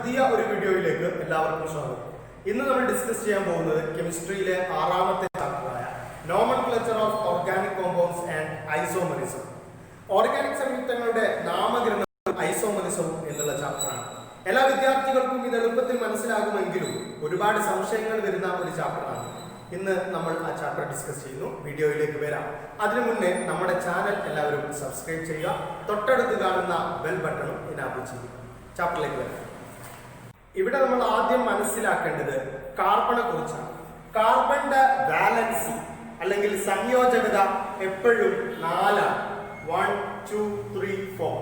പുതിയ ഒരു വീഡിയോയിലേക്ക് എല്ലാവർക്കും സ്വാഗതം. ഇന്ന് നമ്മൾ ഡിസ്കസ് ചെയ്യാൻ പോകുന്നത് കെമിസ്ട്രിയിലെ 6ാമത്തെ ചാപ്റ്ററായ nomenclature of organic compounds and isomerism. Organic സംയുക്തങ്ങളുടെ നാമകരണവും ഐസോമറിസവും എന്നുള്ള ചാപ്റ്ററാണ്. എല്ലാ വിദ്യാർത്ഥികൾക്കും ഇത് എളുപ്പത്തിൽ മനസ്സിലാകുമെങ്കിലും ഒരുപാട് സംശയങ്ങൾ വരുന്ന ഒരു ചാപ്റ്ററാണ്. ഇന്ന് നമ്മൾ ആ ചാപ്റ്റർ ഡിസ്കസ് ചെയ്യുന്നു. വീഡിയോയിലേക്ക് വരാം. അതിനു മുന്നേ നമ്മുടെ ചാനൽ എല്ലാവരും സബ്സ്ക്രൈബ് ചെയ്യുക. തൊട്ടടുത്ത് കാണുന്ന ബെൽ ബട്ടണും എനാബിൾ ചെയ്യുക. ചാപ്റ്ററിലേക്ക് വരാം. ഇവിടെ നമ്മൾ ആദ്യം മനസ്സിലാക്കേണ്ടത് കാർബണെ കുറിച്ചാണ്. കാർബണിന്റെ വാലൻസി അല്ലെങ്കിൽ സംയോജകത എപ്പോഴും 4 ആണ്. 1, 2, 3, 4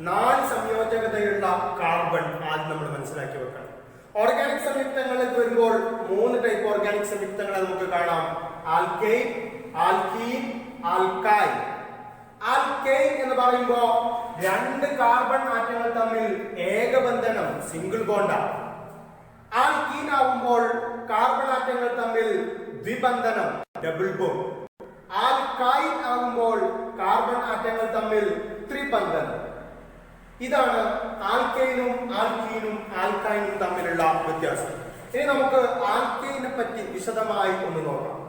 4 സംയോജകതയുള്ള കാർബൺ ആദ്യം നമ്മൾ മനസ്സിലാക്കി വെക്കണം. ഓർഗാനിക് സംയുക്തങ്ങളിലേക്ക് വരുമ്പോൾ 3 ടൈപ്പ് ഓർഗാനിക് സംയുക്തങ്ങളെ നമുക്ക് കാണാം. Alkane, alkene, alkyne. ആൽക്കെയ്ൻ എന്ന് പറയുമ്പോൾ 2 കാർബൺ ആറ്റങ്ങൾ തമ്മിൽ ഏകബന്ധനം സിംഗിൾ ബോണ്ടാണ്. ആൽക്കീൻ ആവുമ്പോൾ കാർബൺ ആറ്റങ്ങൾ തമ്മിൽ ദ്വിബന്ധനം ഡബിൾ ബോണ്ട്. ആൽക്കൈൻ ആകുമ്പോൾ കാർബൺ ആറ്റങ്ങൾ തമ്മിൽ ത്രിബന്ധനം. ഇതാണ് ആൽക്കെയിനും ആൽക്കീനും ആൽക്കൈനും തമ്മിലുള്ള വ്യത്യാസം. ഇനി നമുക്ക് ആൽക്കെയിനെ പറ്റി വിശദമായി ഒന്ന് നോക്കാം.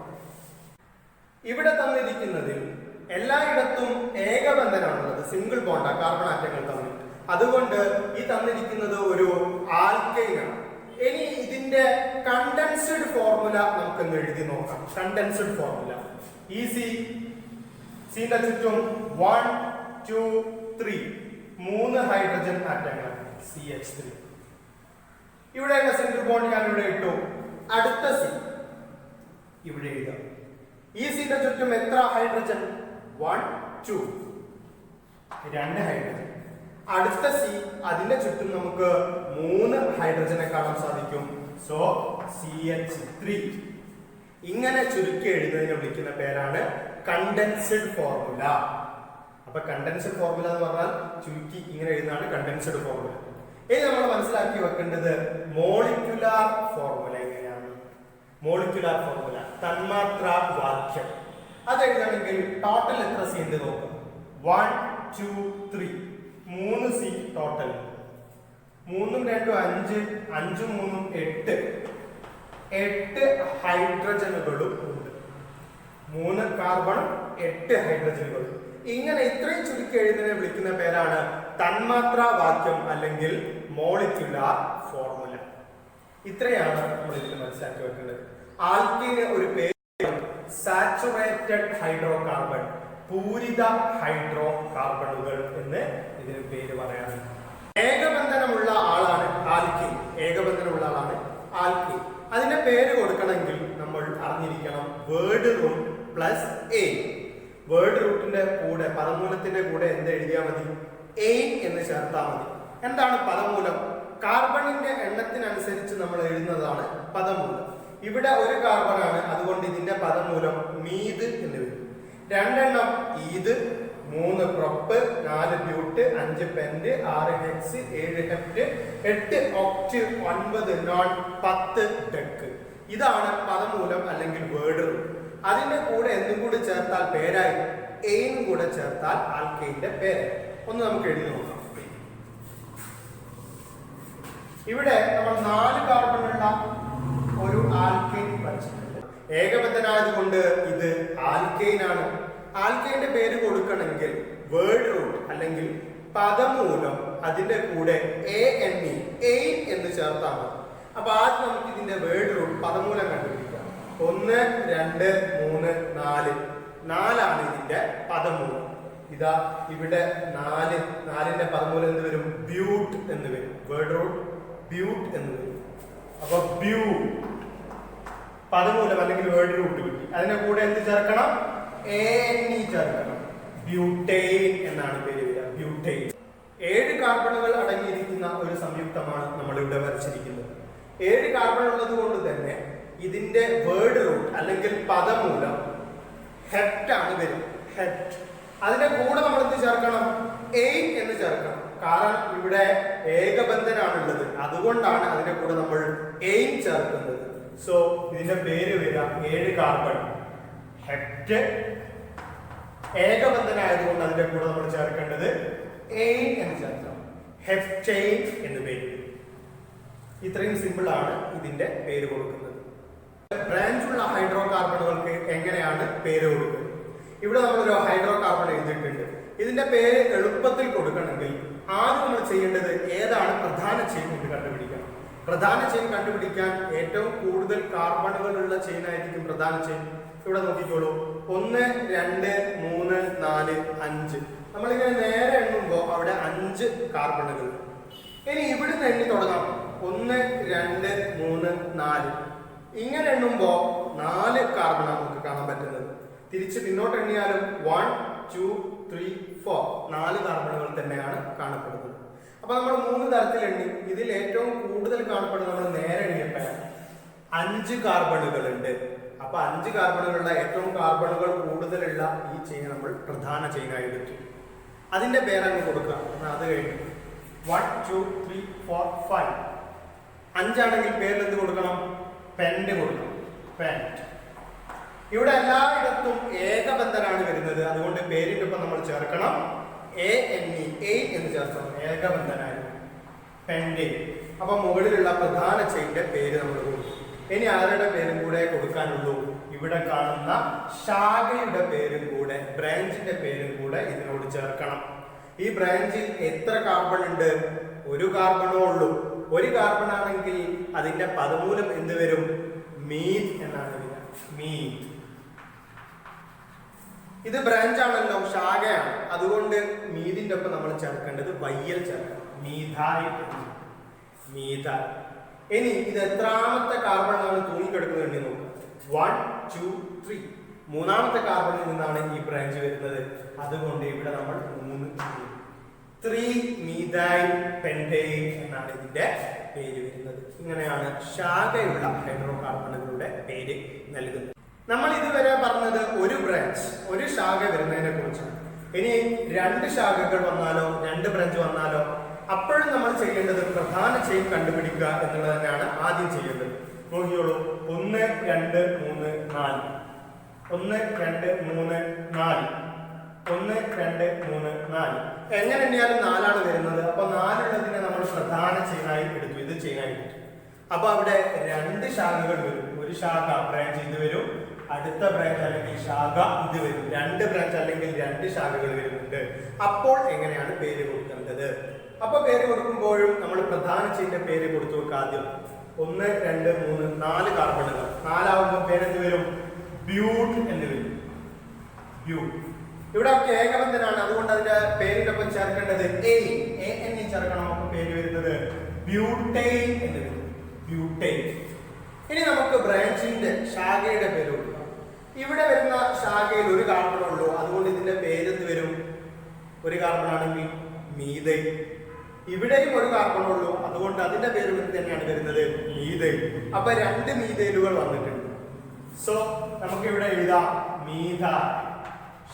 ഇവിടെ തന്നിരിക്കുന്നതിൽ എല്ലായിടത്തും ഏകബന്ധനമാണുള്ളത്, സിംഗിൾ ബോണ്ടാ കാർബൺ ആറ്റങ്ങൾ തമ്മിൽ. അതുകൊണ്ട് ഈ തന്നിരിക്കുന്നത് ഒരു ആൽക്കെയിനാണ്. ഇനി ഇതിന്റെ കണ്ടൻസ്ഡ് ഫോർമുല നമുക്കൊന്ന് എഴുതി നോക്കാം. Condensed formula easy. സീന്റെ ചുറ്റും 1, 2, 3 3 ഹൈഡ്രജൻ ആറ്റങ്ങൾ CH3. ഇവിടെയുള്ള സിംഗിൾ ബോണ്ട് ഞാൻ ഇവിടെ ഇട്ടു. അടുത്ത സി ഇവിടെ എഴുതാം. ഈ സിന്റെ ചുറ്റും എത്ര ഹൈഡ്രജൻ? 1, 2 2 ഹൈഡ്രജൻ. അടുത്ത സി അതിന്റെ ചുറ്റും നമുക്ക് 3 ഹൈഡ്രജനെ കാണാൻ സാധിക്കും. So CH3. ഇങ്ങനെ ചുരുക്കി എഴുതുന്നതിനെ വിളിക്കുന്ന പേരാണ് കണ്ടൻസ്ഡ് ഫോർമുല. അപ്പൊ കണ്ടൻസ്ഡ് ഫോർമുല എന്ന് പറഞ്ഞാൽ ചുരുക്കി ഇങ്ങനെ എഴുതുന്നതാണ് കണ്ടൻസ്ഡ് ഫോർമുല. ഇനി നമ്മൾ മനസ്സിലാക്കി വെക്കേണ്ടത് മോളിക്യുലാർ ഫോർമുല എങ്ങനെയാണ്. മോളിക്യുലാർ ഫോർമുല തന്മാത്ര വാക്യം അത് എഴുതണമെങ്കിൽ ടോട്ടൽ എത്ര സി ഉണ്ട് നോക്കാം. 1, 2, 3 3 സി ടോട്ടൽ. 3 ഉം 2 5, 5 ഉം 3 8 8 ഹൈഡ്രജനുകളും ഉണ്ട്. 3 കാർബണും 8 ഹൈഡ്രജനുകളും. ഇങ്ങനെ ഇത്രയും ചുരുക്കി എഴുതുന്നതിനെ വിളിക്കുന്ന പേരാണ് തന്മാത്രാ വാക്യം അല്ലെങ്കിൽ മോളിക്യുലാർ ഫോർമുല. ഇത്രയാണ് നമ്മൾ ഇതിൽ മനസ്സിലാക്കി വെക്കേണ്ടത്. ആൽക്കീന് ഒരു പേര് സാച്ചുറേറ്റഡ് ഹൈഡ്രോ കാർബൺ, പൂരിത ഹൈഡ്രോ കാർബണുകൾ എന്ന് ഇതിന് പേര് പറയാറ്. ഏകബന്ധനമുള്ള ആളാണ് ആൽക്കീൻ. ഏകബന്ധനമുള്ള ആളാണ് ആൽക്കീൻ. അതിന്റെ പേര് കൊടുക്കണമെങ്കിൽ നമ്മൾ അറിഞ്ഞിരിക്കണം word root plus A. Word റൂട്ടിന്റെ കൂടെ പദമൂലത്തിന്റെ കൂടെ എന്ത് എഴുതിയാൽ മതി? എയിൻ എന്ന് ചേർത്താൽ മതി. എന്താണ് പദമൂലം? കാർബണിന്റെ എണ്ണത്തിനനുസരിച്ച് നമ്മൾ എഴുതുന്നതാണ് പദമൂലം. ഇവിടെ 1 കാർബണാണ്, അതുകൊണ്ട് ഇതിന്റെ പദമൂലം മീത് എന്ന് വരും. 2 എണ്ണം ഈത്, 3 prop, 4 ബ്യൂട്ട്, 5 pent, 6 HECS, 7 hept, 8 Oct, 9 non, 10 deck. ഇതാണ് പദമൂലം അല്ലെങ്കിൽ വേർഡ് റൂട്ട്. അതിന്റെ കൂടെ എന്തും കൂടി ചേർത്താൽ പേരായി, എയിനും കൂടെ ചേർത്താൽ ആൽക്കെയിന്റെ പേരായി. ഒന്ന് നമുക്ക് എഴുതി നോക്കാം. ഇവിടെ നമ്മൾ 4 കാർബണുള്ള ഒരു ആൽക്കെയിൻ പഠിച്ചിട്ടുണ്ട്. ഏകബന്ധനായതുകൊണ്ട് ഇത് ആൽക്കെയിൻ ആണ്. ആൽക്കെയിന്റെ പേര് കൊടുക്കണമെങ്കിൽ വേർഡ് റൂട്ട് അല്ലെങ്കിൽ പദമൂലം അതിന്റെ കൂടെ ANE എയിൻ എന്ന് ചേർത്താൽ മതി. അപ്പൊ ആദ്യം നമുക്ക് ഇതിന്റെ വേർഡ് റൂട്ട് പദമൂലം കണ്ടുപിടിക്കാം. 1, 2, 3, 4 4ആണ് ഇതിന്റെ പദമൂലം. ഇതാ ഇവിടെ 4ന്റെ പദമൂലം എന്ത് വരും? ബ്യൂട്ട് എന്ന് വരും. വേർഡ് റൂട്ട് ബ്യൂട്ട് എന്ന് വരും. അപ്പൊ ബ്യൂ പദമൂലം അല്ലെങ്കിൽ വേർഡ് റൂട്ട് കിട്ടി. അതിന്റെ കൂടെ എന്ത് ചേർക്കണം? ANE ചേർക്കണം. ബ്യൂട്ടൈൻ എന്നാണ് പേര് വരിക. ബ്യൂട്ടൈൻ. 7 കാർബണുകൾ അടങ്ങിയിരിക്കുന്ന ഒരു സംയുക്തമാണ് നമ്മൾ ഇവിടെ വരച്ചിരിക്കുന്നത്. 7 കാർബൺ ഉള്ളത് കൊണ്ട് തന്നെ ഇതിന്റെ വേർഡ് റൂട്ട് അല്ലെങ്കിൽ പദമൂലം ഹെപ്റ്റ് ആണ് വരും. ഹെപ്റ്റ്. അതിന്റെ കൂടെ നമ്മൾ എന്ത് ചേർക്കണം? എയിൻ എന്ന് ചേർക്കണം. കാരണം ഇവിടെ ഏകബന്ധനാണുള്ളത്, അതുകൊണ്ടാണ് അതിന്റെ കൂടെ നമ്മൾ എയിൻ ചേർക്കുന്നത്. സോ ഇതിന്റെ പേര് വരിക 7 കാർബൺ ഹെപ്റ്റ്. ഏകബന്ധനായതുകൊണ്ട് അതിന്റെ കൂടെ നമ്മൾ ചേർക്കേണ്ടത് എയിൻ എന്ന് ചേർക്കണം. ഹെപ്റ്റൈൻ എന്ന് പേര്. ഇത്രയും സിമ്പിൾ ആണ് ഇതിന്റെ പേര് കൊടുക്കുന്നത്. ബ്രാഞ്ചുള്ള ഹൈഡ്രോ കാർബണുകൾക്ക് എങ്ങനെയാണ് പേര് കൊടുക്കുന്നത്? ഇവിടെ നമ്മളൊരു ഹൈഡ്രോ കാർബൺ എഴുതിയിട്ടുണ്ട്. ഇതിന്റെ പേര് എളുപ്പത്തിൽ കൊടുക്കണമെങ്കിൽ ആദ്യം നമ്മൾ ചെയ്യേണ്ടത് ഏതാണ് പ്രധാന ചെയിൻ എന്ന് കണ്ടുപിടിക്കണം. പ്രധാന ചെയിൻ കണ്ടുപിടിക്കാൻ ഏറ്റവും കൂടുതൽ കാർബണുകളുള്ള ചെയിൻ ആയിരിക്കും പ്രധാന ചെയിൻ. ഇവിടെ നോക്കിക്കോളൂ, 1 2 3 4 5. നമ്മളിങ്ങനെ നേരെ എണ്ണുമ്പോൾ അവിടെ 5 കാർബണുകൾ. ഇനി ഇവിടുന്ന് എണ്ണി തുടങ്ങാം. 1 2 3 4. ഇങ്ങനെ എണ്ണുമ്പോ 4 കാർബണാണ് നമുക്ക് കാണാൻ പറ്റുന്നത്. തിരിച്ച് പിന്നോട്ട് എണ്ണിയാലും 1 2 3 4 4 കാർബണുകൾ തന്നെയാണ് കാണപ്പെടുന്നത്. അപ്പൊ നമ്മൾ 3 തരത്തിൽ എണ്ണി. ഇതിൽ ഏറ്റവും കൂടുതൽ കാണപ്പെടുന്നത് നമ്മൾ നേരെ എണ്ണിയപ്പോഴാണ് 5 കാർബണുകൾ ഉണ്ട്. അപ്പൊ 5 കാർബണുകളുള്ള ഏറ്റവും കാർബണുകൾ കൂടുതലുള്ള ഈ ചെയിൻ നമ്മൾ പ്രധാന ചെയിനായി എടുത്തു. അതിന്റെ പേരങ്ങ് കൊടുക്കുക. അത് കഴിഞ്ഞു 1 2 3 4 5. 5 ആണെങ്കിൽ പേരിൽ എന്ത് കൊടുക്കണം? പെന്റ് കൊടുക്കണം. പെന്റ്. ഇവിടെ എല്ലായിടത്തും ഏകബന്ധനാണ് വരുന്നത്. അതുകൊണ്ട് പേരിന്റെ ഒപ്പം നമ്മൾ ചേർക്കണം ANE എന്ന് ചേർക്കണം. ഏകബന്ധനായി പെന്റ്. അപ്പൊ മുകളിലുള്ള പ്രധാന ചെയിന്റെ പേര് നമ്മൾ കൊടുക്കും. ഇനി ആരുടെ പേരും കൂടെ കൊടുക്കാനുള്ളൂ? ഇവിടെ കാണുന്ന ശാഖയുടെ പേരും കൂടെ, ബ്രാഞ്ചിന്റെ പേരും കൂടെ ഇതിനോട് ചേർക്കണം. ഈ ബ്രാഞ്ചിൽ എത്ര കാർബൺ ഉണ്ട്? 1 കാർബണോ ഉള്ളൂ. 1 കാർബൺ ആണെങ്കിൽ അതിന്റെ പദമൂലം എന്ത് വരും? മീഥ് എന്നാണ് വരിക. മീഥ്. ഇത് ബ്രാഞ്ച് ആണല്ലോ, ശാഖയാണ്. അതുകൊണ്ട് മീഥിന്റെ ഒപ്പം നമ്മൾ ചേർക്കേണ്ടത് YL ചേർക്കണം. മീഥായിൽ. മീഥായിൽ. ഇനി ഇത് എത്രാമത്തെ കാർബണാണ് തൂങ്ങിക്കിടക്കുന്നത് നോക്കുക. 1 2 3. മൂന്നാമത്തെ കാർബണിൽ നിന്നാണ് ഈ ബ്രാഞ്ച് വരുന്നത്. അതുകൊണ്ട് ഇവിടെ നമ്മൾ 3 മീഥൈൽ പെന്റൈൻ എന്നാണ് ഇതിന്റെ പേര് വരുന്നത്. ഇങ്ങനെയാണ് ശാഖയുള്ള ഹൈഡ്രോ കാർബണുകളുടെ പേര് നൽകുന്നത്. നമ്മൾ ഇതുവരെ പറഞ്ഞത് ഒരു ബ്രാഞ്ച്, ഒരു ശാഖ വരുന്നതിനെ കുറിച്ചാണ്. ഇനി 2 ശാഖകൾ വന്നാലോ 2 ബ്രാഞ്ച് വന്നാലോ അപ്പോഴും നമ്മൾ ചെയ്യേണ്ടത് പ്രധാന ചെയിൻ കണ്ടുപിടിക്കുക എന്നുള്ളത് തന്നെയാണ് ആദ്യം ചെയ്യേണ്ടത്. നോക്കിയോളൂ, 1 2 3 4. 1 2 3 4. 1 2 3 4. എങ്ങനെ എണ്ണിയാലും 4 വരുന്നത്. അപ്പൊ 4 ഉള്ളതിനെ നമ്മൾ പ്രധാന ചെയിനായി എടുത്തു. ഇത് ചെയിനായി എടുത്തു. അപ്പൊ അവിടെ 2 ശാഖകൾ വരും. ഒരു ശാഖ ബ്രാഞ്ച് ഇത് വരും, അടുത്ത ബ്രാഞ്ച് അല്ലെങ്കിൽ ശാഖ ഇത് വരും. 2 ബ്രാഞ്ച് അല്ലെങ്കിൽ 2 ശാഖകൾ വരുന്നുണ്ട്. അപ്പോൾ എങ്ങനെയാണ് പേര് കൊടുക്കേണ്ടത്? അപ്പൊ പേര് കൊടുക്കുമ്പോഴും നമ്മൾ പ്രധാന ചെയിന്റെ പേര് കൊടുത്തു വെക്കുക. ആദ്യം 1 2 3 4 കാർബണുകൾ. 4 ആവുമ്പോൾ പേരെന്ത് വരും? ബ്യൂട്ട് എന്ന് വരും. ബ്യൂട്ട്. ഇവിടെ ഒക്കെ ഏകബന്ധനാണ്. അതുകൊണ്ട് അതിന്റെ പേരിന്റെ ഒപ്പം ചേർക്കേണ്ടത് ANE ചേർക്കണം. അപ്പൊ പേര് വരുന്നത് ബ്യൂട്ടൈൻ എന്ന് വരും. ബ്യൂട്ടൈൻ. ഇനി നമുക്ക് ബ്രാഞ്ചിന്റെ ശാഖയുടെ പേര് കൊടുക്കാം. ഇവിടെ വരുന്ന ശാഖയിൽ 1 കാർബൺ ഉള്ളൂ. അതുകൊണ്ട് ഇതിന്റെ പേരെന്ത് വരും? 1 കാർബൺ ആണെങ്കിൽ മീഥൈൽ. ഇവിടെയും 1 കാർബൺ ഉള്ളൂ. അതുകൊണ്ട് അതിന്റെ പേര് തന്നെയാണ് വരുന്നത് മീഥൈൽ. അപ്പൊ 2 മീഥൈലുകൾ വന്നിട്ടുണ്ട്. സോ നമുക്ക് ഇവിടെ എഴുതാം മീഥൈൽ.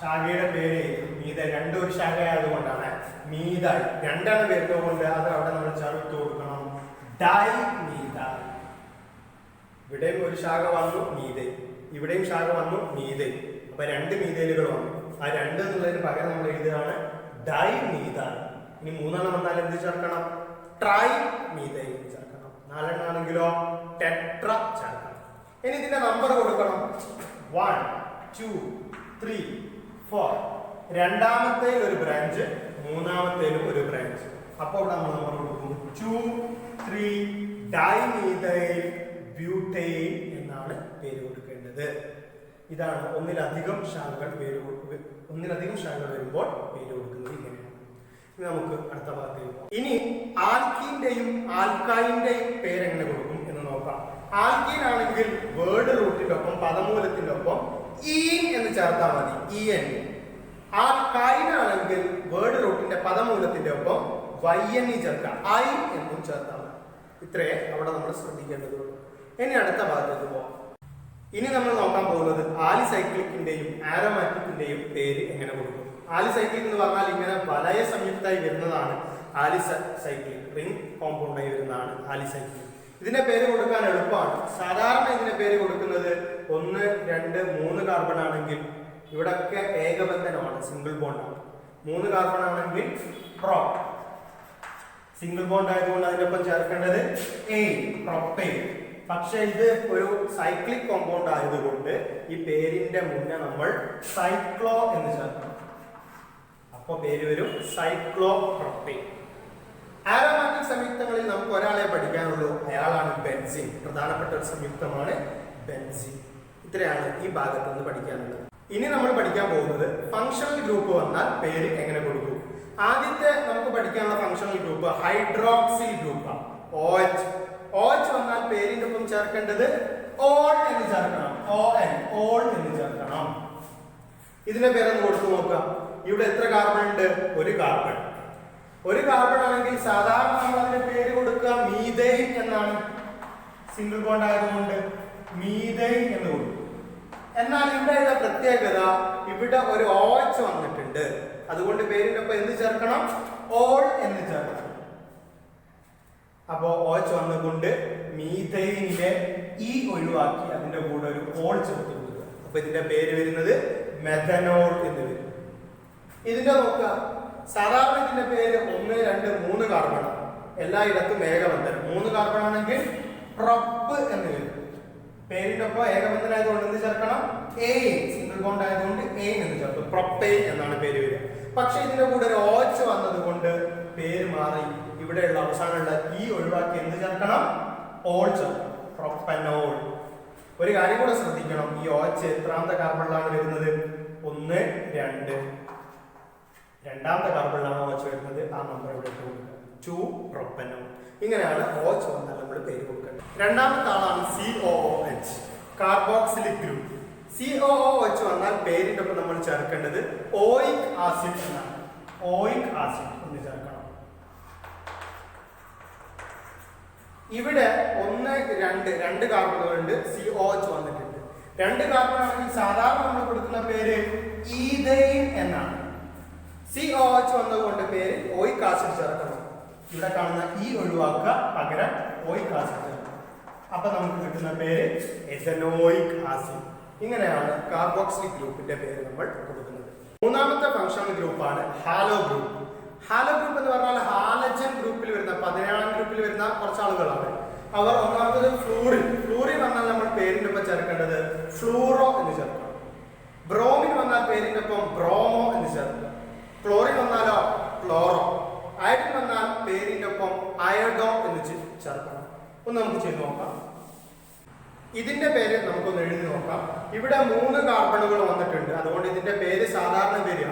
ശാഖയുടെ പേര് മീഥൈൽ. 2 ഒരു ശാഖ ആയതുകൊണ്ടാണ് മീഥൈൽ. 2 വരുന്നതുകൊണ്ട് അത് അവിടെ നമ്മൾ ചേർത്ത് കൊടുക്കണം. ഡൈമീഥൈൽ. ഇവിടെയും ഒരു ശാഖ വന്നു മീഥൈൽ, ഇവിടെയും ശാഖ വന്നു മീഥൈൽ. അപ്പൊ 2 മീഥൈലുകൾ വന്നു. ആ 2 എന്നുള്ളതിന് പകരം നമ്മൾ എഴുതുകയാണ് ഡൈമീഥൈൽ. ഇനി 3 വന്നാൽ എന്ത് ചേർക്കണം? ട്രൈ മീഥൈൽ ചേർക്കണം. 4 ആണെങ്കിലോ ടെട്ര ചേർക്കണം. ഇനി ഇതിന്റെ നമ്പർ കൊടുക്കണം. 1 2 3 4. രണ്ടാമത്തേൽ ഒരു ബ്രാഞ്ച്, മൂന്നാമത്തേലും ഒരു ബ്രാഞ്ച്. അപ്പോൾ നമ്മൾ നമ്പർ കൊടുക്കും 2 3 ഡൈമീഥൈൽ ബ്യൂട്ടൈൻ എന്നാണ് പേര് കൊടുക്കേണ്ടത്. ഇതാണ് ഒന്നിലധികം ശാഖകൾ വരുമ്പോൾ പേര് കൊടുക്കുന്നത് ഇങ്ങനെയാണ്. ഇനി നമുക്ക് അടുത്ത ഭാഗത്തേക്ക് പോകാം. ഇനി ആൽക്കീന്റെയും ആൽക്കൈന്റെയും പേര് എങ്ങനെ കൊടുക്കും എന്ന് നോക്കാം. ആൽക്കീൻ ആണെങ്കിൽ വേർഡ് റൂട്ടിന്റെ ഒപ്പം പദമൂലത്തിന്റെ ഒപ്പം ഈൻ എന്ന് ചേർത്താൽ മതി. EN. ആൽക്കൈൻ ആണെങ്കിൽ വേർഡ് റൂട്ടിന്റെ പദമൂലത്തിന്റെ ഒപ്പം YNE ചേർക്കാം. I എന്നും ചേർത്താൽ മതി. ഇത്രയേ അവിടെ നമ്മൾ ശ്രദ്ധിക്കേണ്ടതുള്ളൂ. ഇനി അടുത്ത ഭാഗത്തേക്ക് പോകാം. ഇനി നമ്മൾ നോക്കാൻ പോകുന്നത് ആലിസൈക്ലിക്കിന്റെയും ആരോമാറ്റിക്കിന്റെയും പേര് എങ്ങനെ കൊടുക്കും. ആലിസൈക്ലിക് എന്ന് പറഞ്ഞാൽ ഇങ്ങനെ വലയ സംയുക്തമായി വരുന്നതാണ് ആലിസൈക്ലിക്. റിംഗ് കോമ്പൗണ്ടായി വരുന്നതാണ് ആലിസൈക്ലിക്. ഇതിന്റെ പേര് കൊടുക്കാൻ എളുപ്പമാണ്. സാധാരണ ഇതിന്റെ പേര് കൊടുക്കുന്നത് 1 2 3 കാർബൺ ആണെങ്കിൽ ഇവിടൊക്കെ ഏകബന്ധനമാണ്, സിംഗിൾ ബോണ്ടാണ്. 3 കാർബൺ ആണെങ്കിൽ പ്രോ. സിംഗിൾ ബോണ്ട് ആയതുകൊണ്ട് അതിനൊപ്പം ചേർക്കേണ്ടത് എയ്, പ്രൊപ്പൈൻ. പക്ഷെ ഇത് ഒരു സൈക്ലിക് കോമ്പൗണ്ട് ആയതുകൊണ്ട് ഈ പേരിന്റെ മുന്നേ നമ്മൾ സൈക്ലോ എന്ന് ചേർക്കണം. അപ്പൊ പേര് വരും സൈക്ലോപ്രോപ്പൈൻ. ആരോമാറ്റിക് സംയുക്തങ്ങളിൽ നമുക്ക് ഒരാളെ പഠിക്കാനുള്ളൂ, അയാളാണ് ബെൻസിൻ. പ്രധാനപ്പെട്ട ഒരു സംയുക്തമാണ് ബെൻസിൻ. ഇത്രയാണ് ഈ ഭാഗത്ത് നിന്ന് പഠിക്കാനുള്ളത്. ഇനി നമ്മൾ പഠിക്കാൻ പോകുന്നത് ഫങ്ഷണൽ ഗ്രൂപ്പ് വന്നാൽ പേര് എങ്ങനെ കൊടുക്കും. ആദ്യത്തെ നമുക്ക് പഠിക്കാനുള്ള ഫങ്ഷണൽ ഗ്രൂപ്പ് ഹൈഡ്രോക്സിൽ ഗ്രൂപ്പാണ്. OH. OH വന്നാൽ പേരിന്റെ ഒപ്പം ചേർക്കേണ്ടത് ഓൾ എന്ന് ചേർക്കണം. ON, ഓൾ എന്ന് ചേർക്കണം. ഇതിന്റെ പേരൊന്ന് കൊടുത്തു നോക്കാം. ഇവിടെ എത്ര കാർബൺ ഉണ്ട്? ഒരു കാർബൺ. ഒരു കാർബൺ ആണെങ്കിൽ സാധാരണ നമ്മൾ അതിന്റെ പേര് കൊടുക്കുക മീഥൈൻ എന്നാണ്. സിംഗിൾ ബോണ്ട് ആയതുകൊണ്ട് മീഥൈൻ എന്ന് കൊടുക്കും. എന്നാൽ ഇവിടെ പ്രത്യേകത, ഇവിടെ ഒരു OH വന്നിട്ടുണ്ട്. അതുകൊണ്ട് പേരിന്റെ ഒപ്പം എന്ത് ചേർക്കണം? ഓൾ എന്ന് ചേർക്കണം. അപ്പോ OH വന്നുകൊണ്ട് മീഥൈനിലെ ഈ ഒഴിവാക്കി അതിന്റെ കൂടെ ഒരു ഓൾ ചേർത്ത് കൊടുക്കുക. അപ്പൊ ഇതിന്റെ പേര് വരുന്നത് മെഥനോൾ എന്ന് വരും. ഇതിന്റെ നോക്കുക, സാധാരണ ഇതിന്റെ പേര് 1, 2, 3 കാർബൺ. എല്ലായിടത്തും ഏകബന്ധനം. 3 കാർബൺ ആണെങ്കിൽ പ്രൊപ്പ് എന്ന് വരും. പേരിന്റെ ഒപ്പം ഏകബന്ധനം ആയതുകൊണ്ട് എന്ത് ചേർക്കണം? എയ്. സിംഗിൾ ബോണ്ട് ആയതുകൊണ്ട് എയ് എന്ന് ചേർക്കും. പ്രൊപ്പൈൻ എന്നാണ് പേര് വരിക. പക്ഷെ ഇതിന്റെ കൂടെ ഒരു OH വന്നതുകൊണ്ട് പേര് മാറി. ഇവിടെയുള്ള അവസാനമുള്ള ഈ ഒഴിവാക്കി എന്ത് ചേർക്കണം? ഓൾ ചേർക്കണം. പ്രൊപ്പനോൾ. ഒരു കാര്യം കൂടെ ശ്രദ്ധിക്കണം, ഈ OH എത്രാമത്തെ കാർബണിലാണ് വരുന്നത്? 1, 2. രണ്ടാമത്തെ കാർബണിലാണ് OH വരുന്നത്. ആ നമ്പർ ഇവിടെ ഇട്ട് കൊടുക്കുക. 2 പ്രൊപ്പനോൾ. ഇങ്ങനെയാണ് OH വന്നാൽ നമ്മൾ പേര് കൊടുക്കേണ്ടത്. രണ്ടാമത്തെ ആളാണ് COOH, കാർബോക്സിലിക് ഗ്രൂപ്പ്. COOH വന്നാൽ പേരിന്റെ ഒപ്പം നമ്മൾ ചേർക്കേണ്ടത് ഓയിക് ആസിഡ് എന്നാണ്. ഓയിക് ആസിഡ് എന്ന് ചേർക്കണം. ഇവിടെ 1, 2 കാർബണുകളുണ്ട്. COH വന്നിട്ടുണ്ട്. 2 കാർബൺ ആണെങ്കിൽ സാധാരണ നമ്മൾ കൊടുക്കുന്ന പേര് ഈഥൈൻ എന്നാണ്. COH വന്നതുകൊണ്ട് പേര് ഓയിക് ആസിഡ് ചേർക്കണം. ഇവിടെ കാണുന്ന ഈ ഒഴിവാക്കുക, പകരം ഓയിക് ആസിഡ് ചേർക്കണം. അപ്പൊ നമുക്ക് കിട്ടുന്ന പേര് എഥനോയിക് ആസിഡ്. ഇങ്ങനെയാണ് കാർബോക്സിലിക് ഗ്രൂപ്പിന്റെ പേര് നമ്മൾ കൊടുക്കുന്നത്. മൂന്നാമത്തെ ഫങ്ഷണൽ ഗ്രൂപ്പാണ് ഹാലോ ഗ്രൂപ്പ്. ഹാലോ ഗ്രൂപ്പ് എന്ന് പറഞ്ഞാൽ ഹാലജൻ ഗ്രൂപ്പിൽ വരുന്ന 17 ഗ്രൂപ്പിൽ വരുന്ന കുറച്ച് ആളുകളാണ്. അവർ ഒന്നാമത്തത് ഫ്ലൂറിൻ. ഫ്ലൂറിൻ വന്നാൽ നമ്മൾ പേരിന്റെ ഒപ്പം ചേർക്കേണ്ടത് ഫ്ലൂറോ എന്ന് ചേർക്കണം. ബ്രോമിൻ വന്നാൽ പേരിന്റെ ഒപ്പം ബ്രോമോ എന്ന് ചേർക്കുക. ക്ലോറിൻ വന്നാലോ ക്ലോറോ. അയഡിൻ വന്നാൽ പേരിന്റെ ഒപ്പം അയഡോ എന്ന് ചേർക്കണം. ഒന്ന് നമുക്ക് ചെയ്ത് നോക്കാം. ഇതിന്റെ പേര് നമുക്കൊന്ന് എഴുതി നോക്കാം. ഇവിടെ 3 കാർബണുകൾ വന്നിട്ടുണ്ട്. അതുകൊണ്ട് ഇതിന്റെ പേര് സാധാരണ വരിക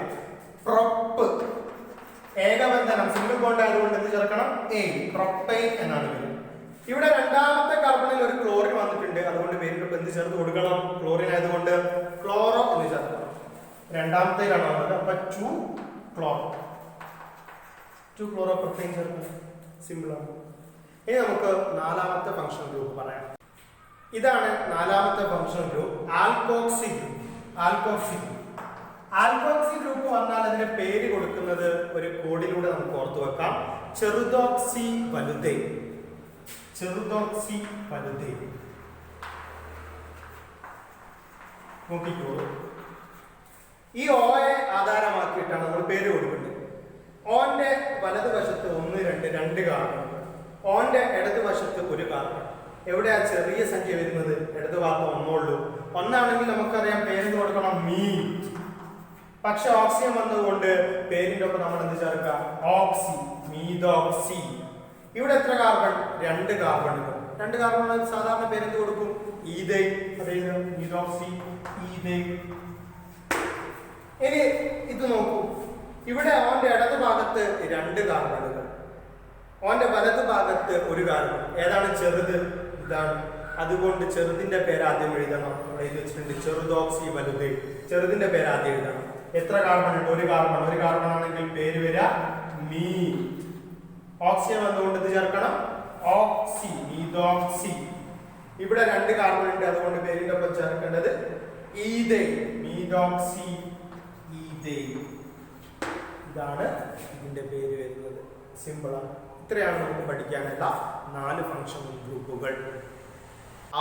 പ്രൊപ്പ്. ഏകബന്ധനം, സിംഗിൾ ബോണ്ട് ആയതുകൊണ്ട് എന്ത് ചേർക്കണം? എയ്, പ്രൊപ്പൈൻ എന്നാണ് പേര്. ഇവിടെ രണ്ടാമത്തെ കാർബണിൽ ഒരു ക്ലോറിൻ വന്നിട്ടുണ്ട്. അതുകൊണ്ട് പേരിന്റെ ഒപ്പം എന്ത് ചേർത്ത് കൊടുക്കണം? ക്ലോറിൻ ആയതുകൊണ്ട് ക്ലോറോ എന്ന് ചേർക്കണം. രണ്ടാമത്തെ കാണുന്നത് അപ്പൊ 2 ക്ലോറോ. 2 ക്ലോറോ പ്രൊപ്പൈൻ ചേർക്കണം. സിമ്പിൾ ആണ്. ഇനി നമുക്ക് നാലാമത്തെ ഫങ്ഷണൽ ഗ്രൂപ്പ് പറയാം. ഇതാണ് നാലാമത്തെ functional group, alkoxy group. Alkoxy group. Alkoxy group വന്നാൽ അതിന്റെ പേര് കൊടുക്കുന്നത് ഒരു കോഡിലൂടെ നമുക്ക് ഓർത്തു വെക്കാം. ചെറുതോക്സി വലുതേ. ചെറുതോക്സി വലുതേ. നോക്കിക്കോ, ഈ ഓയെ ആധാരമാക്കിയിട്ടാണ് നമ്മൾ പേര് കൊടുക്കുന്നത്. ഓന്റെ വലതുവശത്ത് 1, 2 കാർബൺ. ഓന്റെ ഇടതുവശത്ത് 1 കാർബൺ. എവിടെയാ ചെറിയ സംഖ്യ വരുന്നത്? ഇടത് ഭാഗത്ത് 1 ഉള്ളൂ. 1 ആണെങ്കിൽ നമുക്കറിയാം പേര് കൊടുക്കണം മീറ്റ്. പക്ഷെ ഓക്സിജൻ വന്നതുകൊണ്ട് പേരിന്റെ ഒപ്പം നമ്മൾ എന്ത് ചേർക്കാം? ഓക്സി, മീതോക്സി. ഇവിടെ എത്ര കാർബൺ? 2 കാർബണുകൾ. 2 കാർബൺ സാധാരണ പേരെന്ത് കൊടുക്കും? ഈഥൈൻ. മീതോക്സി, ഈഥൈൻ. ഇനി ഇത് നോക്കൂ, ഇവിടെ ഓന്റെ ഇടത് ഭാഗത്ത് 2 കാർബണുകൾ, ഓന്റെ വലത് ഭാഗത്ത് 1 കാർബൺ. ഏതാണ് ചെറുത്? ഇതാണ്. അതുകൊണ്ട് ചെറുതിന്റെ പേര് ആദ്യം എഴുതണം. എഴുതി വെച്ചിട്ടുണ്ട് ചെറുതോക്സി വലുത്. ചെറുതിന്റെ പേര് ആദ്യം എഴുതണം. എത്ര കാർബൺ ഉണ്ട്? 1 കാർബൺ. 1 കാർബൺ ആണെങ്കിൽ പേര് വരിക മീ. ഓക്സിജൻ വന്നുകൊണ്ട് ഇത് ചേർക്കണം ഓക്സി, മീതോക്സി. ഇവിടെ 2 കാർബൺ ഉണ്ട്. അതുകൊണ്ട് പേരിന്റെ ഒപ്പം ചേർക്കേണ്ടത് ഈഥൈൻ, മീതോക്സി, ഈഥൈൻ. ഇതാണ് ഇതിന്റെ പേര് വരുന്നത്. സിമ്പിളാണ്. ഇത്രയാണ് നമുക്ക് പഠിക്കാനുള്ള 4 ഫങ്ഷണൽ ഗ്രൂപ്പുകൾ.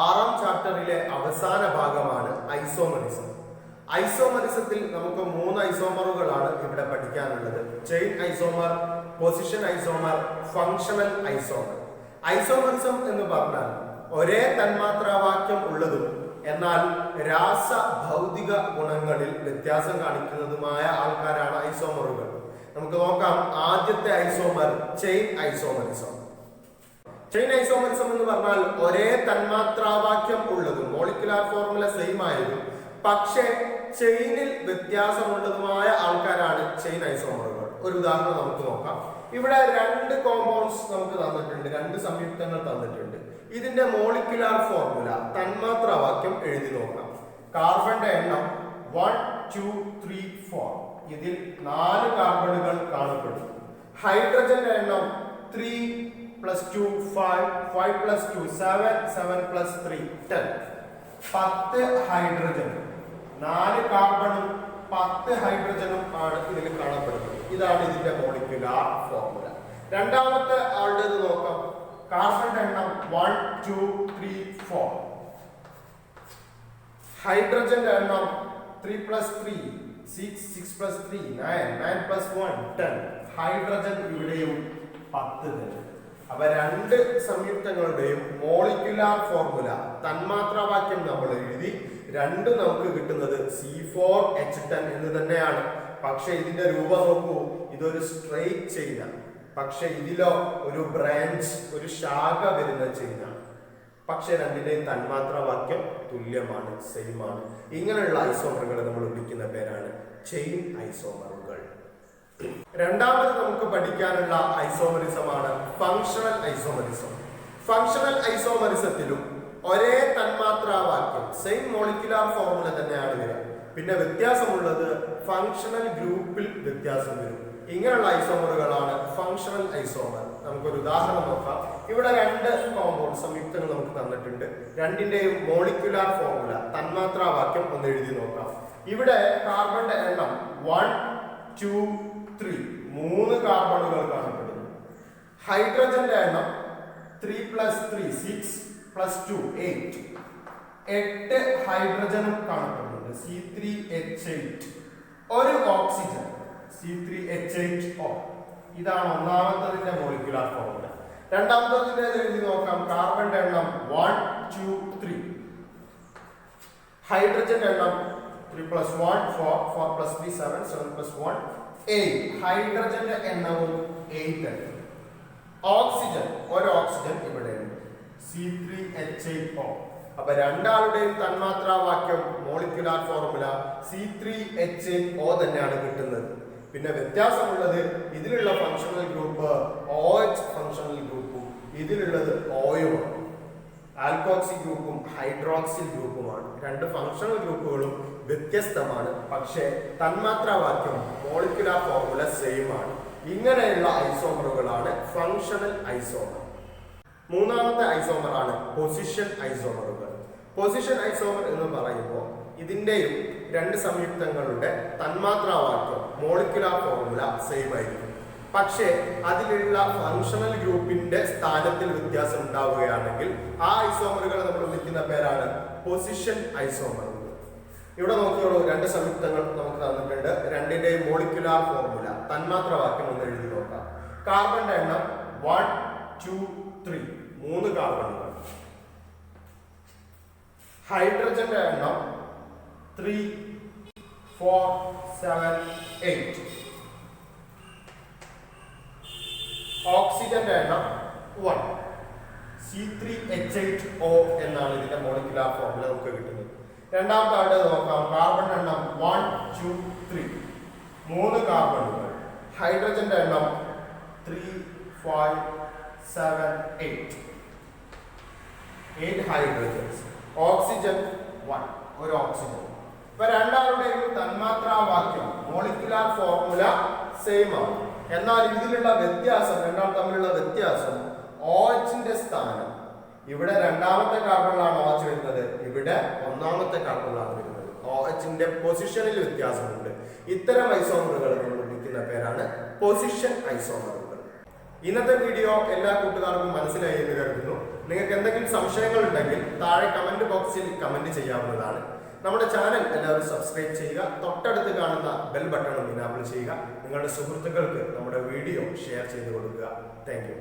6ാം ചാപ്റ്ററിലെ അവസാന ഭാഗമാണ് ഐസോമറിസം. ഐസോമറിസത്തിൽ നമുക്ക് 3 ഐസോമറുകളാണ് ഇവിടെ പഠിക്കാനുള്ളത്. Chain isomer, position isomer, functional isomer. Isomerism എന്ന് പറഞ്ഞാൽ ഒരേ തന്മാത്രാവാക്യം ഉള്ളതും എന്നാൽ രാസ ഭൗതിക ഗുണങ്ങളിൽ വ്യത്യാസം കാണിക്കുന്നതുമായ ആൾക്കാരാണ് ഐസോമറുകൾ. നമുക്ക് നോക്കാം. ആദ്യത്തെ isomer chain isomerism. Chain isomerism എന്ന് പറഞ്ഞാൽ ഒരേ തന്മാത്രാവാക്യം ഉള്ളതും മോളിക്കുലാർ ഫോർമുല സെയിം ആയതും പക്ഷേ ചെയിനിൽ വ്യത്യാസമുള്ളതുമായ ആൾക്കാരാണ് ചെയിൻ ഐസോമറുകൾ. ഒരു ഉദാഹരണം നമുക്ക് നോക്കാം. ഇവിടെ രണ്ട് കോമ്പൗണ്ട്സ് നമുക്ക് തന്നിട്ടുണ്ട്, രണ്ട് സംയുക്തങ്ങൾ തന്നിട്ടുണ്ട്. ഇതിന്റെ മോളിക്കുലാർ ഫോർമുല തന്മാത്രാവാക്യം എഴുതി നോക്കാം. കാർബണിന്റെ എണ്ണം 1 2 3 4. ഇതിൽ 4 കാർബണുകൾ കാണപ്പെടുന്നു. ഹൈഡ്രജന്റെ എണ്ണം 3 + 2 5 5 + 2 7 7 + 3 10. 10 ഹൈഡ്രജൻ, 4 കാർബണും 10 ഹൈഡ്രജനും ആണ് ഇതിൽ കാണപ്പെടുന്നത്. ഇതാണ് ഇതിന്റെ മോളിക്കുലാർ ഫോർമുല. രണ്ടാമത്തെ ആളുടെ നോക്കാം. കാർബണിന്റെ എണ്ണം 1 2 3 4. ഹൈഡ്രജന്റെ എണ്ണം 3 + 3 6 6 + 3 9 9 + 1 10. ഹൈഡ്രജൻ ഇവിടെയും 10 തന്നെ. അപ്പൊ രണ്ട് സംയുക്തങ്ങളുടെയും മോളിക്കുലാർ ഫോർമുല തന്മാത്രാവാക്യം നമ്മൾ എഴുതി. രണ്ടും നമുക്ക് കിട്ടുന്നത് C4H10 എന്ന് തന്നെയാണ്. പക്ഷെ ഇതിന്റെ രൂപം നോക്കൂ, ഇതൊരു സ്ട്രെയിറ്റ് ചെയിനാണ്. പക്ഷെ ഇതിലോ ഒരു ബ്രാഞ്ച്, ഒരു ശാഖ വരുന്ന ചെയിനാണ്. പക്ഷെ രണ്ടിന്റെയും തന്മാത്രാവാക്യം തുല്യമാണ്, സെയിം ആണ്. ഇങ്ങനെയുള്ള ഐസോമറുകളെ നമ്മൾ വിളിക്കുന്ന പേരാണ് ചെയിൻ ഐസോമറുകൾ. രണ്ടാമത് നമുക്ക് പഠിക്കാനുള്ള ഐസോമറിസമാണ് ഫങ്ഷണൽ ഐസോമറിസം. ഫങ്ഷണൽ ഐസോമറിസത്തിലും ഒരേ തന്മാത്രാവാക്യം, സെയിം മോളിക്കുലാർ ഫോർമുല തന്നെയാണ് വരിക. പിന്നെ വ്യത്യാസമുള്ളത് ഫങ്ഷണൽ ഗ്രൂപ്പിൽ വ്യത്യാസം വരും. ഇങ്ങനെയുള്ള ഐസോമറുകളാണ് ഫങ്ഷണൽ ഐസോമർ. നമുക്കൊരു ഉദാഹരണം നോക്കാം. ഇവിടെ രണ്ട് കോമ്പൗണ്ട് സംയുക്തങ്ങൾ നമുക്ക് തന്നിട്ടുണ്ട്. രണ്ടിന്റെയും മോളിക്കുലാർ ഫോർമുല തന്മാത്രാവാക്യം ഒന്ന് എഴുതി നോക്കാം. ഇവിടെ കാർബണിന്റെ എണ്ണം 1 2 3, 3 കാർബണുകൾ കാണപ്പെടുന്നു. ഹൈഡ്രജന്റെ എണ്ണം 3 + 3 6 + 2 8. 8 ഹൈഡ്രജനും കാണപ്പെടുന്നുണ്ട്. C3H8. ഒരു ഓക്സിജൻ C3H8O. ഇതാണ് ഒന്നാമത്തതിന്റെ മോളിക്കുലാർ ഫോർമുല. രണ്ടാമത്തതിന്റെ എഴുതി നോക്കാം. കാർബണിന്റെ എണ്ണം 1 2 3. ഹൈഡ്രജന്റെ എണ്ണം 3 + 1 4 4 + 3 7 7 + 1 8. ഹൈഡ്രജന്റെ എണ്ണവും 8 ആണ്. ഓക്സിജൻ, ഒരു ഓക്സിജൻ ഇവിടെയുണ്ട് C3H8O. അപ്പൊ രണ്ടാളുടെയും തന്മാത്രാവാക്യം മോളിക്കുലാർ ഫോർമുല C3H8O തന്നെയാണ് കിട്ടുന്നത്. പിന്നെ വ്യത്യാസമുള്ളത് ഇതിലുള്ള ഫങ്ഷണൽ ഗ്രൂപ്പ് OH ഫങ്ഷണൽ ഗ്രൂപ്പും ഇതിലുള്ളത് ഓയുമാണ്. ആൽക്കോക്സി ഗ്രൂപ്പും ഹൈഡ്രോക്സിൽ ഗ്രൂപ്പുമാണ്. രണ്ട് ഫങ്ഷണൽ ഗ്രൂപ്പുകളും വ്യത്യസ്തമാണ്, പക്ഷേ തന്മാത്രാവാക്യം മോളിക്കുലാർ ഫോർമുല സെയിം ആണ്. ഇങ്ങനെയുള്ള ഐസോമറുകളാണ് ഫങ്ഷണൽ ഐസോമർ. മൂന്നാമത്തെ ഐസോമറാണ് പൊസിഷൻ ഐസോമറുകൾ. പൊസിഷൻ ഐസോമർ എന്ന് പറയുമ്പോൾ ഇതിന്റെയും രണ്ട് സംയുക്തങ്ങളുടെ തന്മാത്രാവാക്യം മോളിക്കുലാർ ഫോർമുല സെയിം ആയിരിക്കും. പക്ഷേ അതിലുള്ള ഫങ്ഷണൽ ഗ്രൂപ്പിന്റെ സ്ഥാനത്തിൽ വ്യത്യാസം ഉണ്ടാവുകയാണെങ്കിൽ ആ ഐസോമറുകളെ നമ്മൾ വിളിക്കുന്ന പേരാണ് പൊസിഷൻ ഐസോമറുകൾ. ഇവിടെ നോക്കിയോളൂ, രണ്ട് സംയുക്തങ്ങൾ നമുക്ക് തന്നിട്ടുണ്ട്. രണ്ടിന്റെയും മോളിക്കുലാർ ഫോർമുല തന്മാത്രാവാക്യം ഒന്ന് എഴുതി നോക്കാം. കാർബണിന്റെ എണ്ണം 1 2 3, 3 കാർബണുകൾ. ഹൈഡ്രജന്റെ എണ്ണം 3 4 7 8. ഓക്സിജന്റെ എണ്ണം 1. C3H8O എന്നാണ് ഇതിന്റെ മോളിക്കുലാർ ഫോർമുല നമുക്ക് കിട്ടുന്നത്. രണ്ടാമത്തെ ആളുടെ നോക്കാം. കാർബൺ എണ്ണം 1 2 3, 3 കാർബണുകൾ. ഹൈഡ്രജന്റെ എണ്ണം 3 5 7 8. 8 ഹൈഡ്രജൻസ്. ഓക്സിജൻ 1, ഒരു ഓക്സിജൻ. ഇപ്പൊ രണ്ടാളുടെയും തന്മാത്രാവാക്യം മോളിക്കുലാർ ഫോർമുല സെയിം ആണ്. എന്നാൽ ഇതിലുള്ള വ്യത്യാസം, രണ്ടാൾ തമ്മിലുള്ള വ്യത്യാസം OHന്റെ സ്ഥാനം. ഇവിടെ രണ്ടാമത്തെ കാർബണിലാണ് OH വരുന്നത്, ഇവിടെ ഒന്നാമത്തെ കാർബണിലാണ് വരുന്നത്. OHന്റെ പൊസിഷനിൽ വ്യത്യാസമുണ്ട്. ഇത്തരം ഐസോമറുകൾ നമ്മൾ വിളിക്കുന്ന പേരാണ് പൊസിഷൻ ഐസോമറുകൾ. ഇന്നത്തെ വീഡിയോ എല്ലാ കൂട്ടുകാർക്കും മനസ്സിലായി എന്ന് കരുതുന്നു. നിങ്ങൾക്ക് എന്തെങ്കിലും സംശയങ്ങൾ ഉണ്ടെങ്കിൽ താഴെ കമന്റ് ബോക്സിൽ കമന്റ് ചെയ്യാവുന്നതാണ്. നമ്മുടെ ചാനൽ എല്ലാവരും സബ്സ്ക്രൈബ് ചെയ്യുക. തൊട്ടടുത്ത് കാണുന്ന ബെൽ ബട്ടണും ഇനാബിൾ ചെയ്യുക. നിങ്ങളുടെ സുഹൃത്തുക്കൾക്ക് നമ്മുടെ വീഡിയോ ഷെയർ ചെയ്ത് കൊടുക്കുക. Thank you.